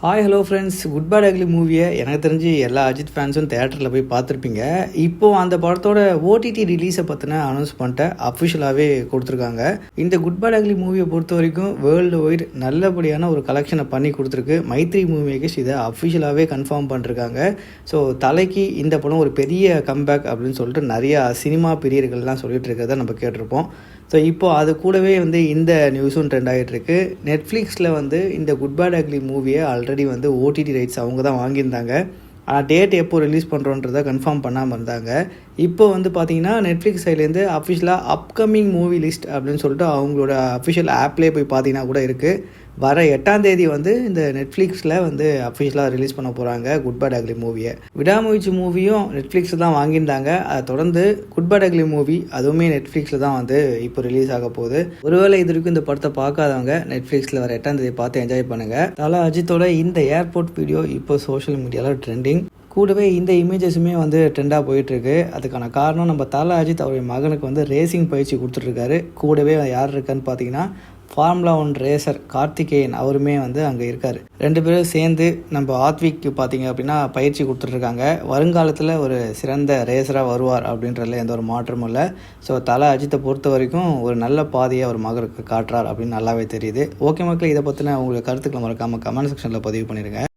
Hi hello friends, good bad ugly மூவியை எனக்கு தெரிஞ்சு எல்லா அஜித் ஃபேன்ஸும் தேட்டரில் போய் பார்த்துருப்பீங்க. இப்போது அந்த படத்தோட ஓடிடி ரிலீஸை பற்றின அனௌன்ஸ்மெண்ட்டை அஃபிஷியலாகவே கொடுத்துருக்காங்க. இந்த குட் பேட் அக்லி மூவியை பொறுத்த வரைக்கும் வேர்ல்டு வைட் நல்லபடியான ஒரு கலெக்ஷனை பண்ணி கொடுத்துருக்கு. மைத்ரி மூவி மேக்கர்ஸ் இதை அஃபிஷியலாகவே கன்ஃபார்ம் பண்ணிருக்காங்க. ஸோ தலைக்கு இந்த படம் ஒரு பெரிய கம்பேக் அப்படின்னு சொல்லிட்டு நிறையா சினிமா பிரியர்கள்லாம் சொல்லிட்டு இருக்கிறத நம்ம கேட்டிருப்போம். ஸோ இப்போது அது கூடவே இந்த நியூஸும் ட்ரெண்ட் ஆகிட்டு இருக்கு. நெட்ஃப்ளிக்ஸில் இந்த குட் பேட் அக்லி மூவியை ஆல்ரெடி ஓடிடி ரைட்ஸ் அவங்க தான் வாங்கியிருந்தாங்க. ஆனால் டேட் எப்போ ரிலீஸ் பண்ணுறோன்றதை கன்ஃபார்ம் பண்ணாமல் இருந்தாங்க. இப்போ பார்த்தீங்கன்னா நெட்ஃப்ளிக்ஸ் சைட்லேருந்து அஃபிஷியலாக அப்கமிங் மூவி லிஸ்ட் அப்படின்னு சொல்லிட்டு அவங்களோட அஃபிஷியல் ஆப்லேயே போய் பார்த்தீங்கன்னா கூட இருக்குது. வர 8ஆம் தேதி இந்த நெட்ஃப்ளிக்ஸில் அஃபிஷியலாக ரிலீஸ் பண்ண போகிறாங்க குட் பேட் அக்லி மூவியை. விடாமுயற்சி மூவியும் நெட்ஃப்ளிக்ஸில் தான் வாங்கியிருந்தாங்க. அதை தொடர்ந்து குட் பேட் அக்லி மூவி அதுவுமே நெட்ஃப்ளிக்ஸில் தான் இப்போ ரிலீஸ் ஆக போகுது. ஒருவேளை இது வரைக்கும் இந்த படத்தை பார்க்காதவங்க நெட்ஃப்ளிக்ஸில் வர 8ஆம் தேதி பார்த்து என்ஜாய் பண்ணுங்கள். தல அஜித்தோட இந்த ஏர்போர்ட் வீடியோ இப்போ சோஷியல் மீடியாவில் ட்ரெண்டிங். கூடவே இந்த இமேஜஸுமே ட்ரெண்டாக போயிட்டுருக்கு. அதுக்கான காரணம் நம்ம தல அஜித் அவருடைய மகனுக்கு ரேசிங் பயிற்சி கொடுத்துட்ருக்காரு. கூடவே யார் இருக்கான்னு பார்த்தீங்கன்னா ஃபார்முலா 1 ரேசர் கார்த்திகேயன் அவருமே அங்கே இருக்கார். 2 பேரும் சேர்ந்து நம்ம ஆத்விக்கு பார்த்தீங்க அப்படின்னா பயிற்சி கொடுத்துட்ருக்காங்க. வருங்காலத்தில் ஒரு சிறந்த ரேசராக வருவார் அப்படின்றதுல எந்த ஒரு மாற்றமும் இல்லை. ஸோ தல அஜித்தை பொறுத்த வரைக்கும் ஒரு நல்ல பாதையை அவர் மகனுக்கு காட்டுறார் அப்படின்னு நல்லாவே தெரியுது. ஓகே மக்களே, இதை பற்றின உங்களுக்கு கருத்துக்களை மறக்காமல் கமெண்ட் செக்ஷனில் பதிவு பண்ணிடுங்க.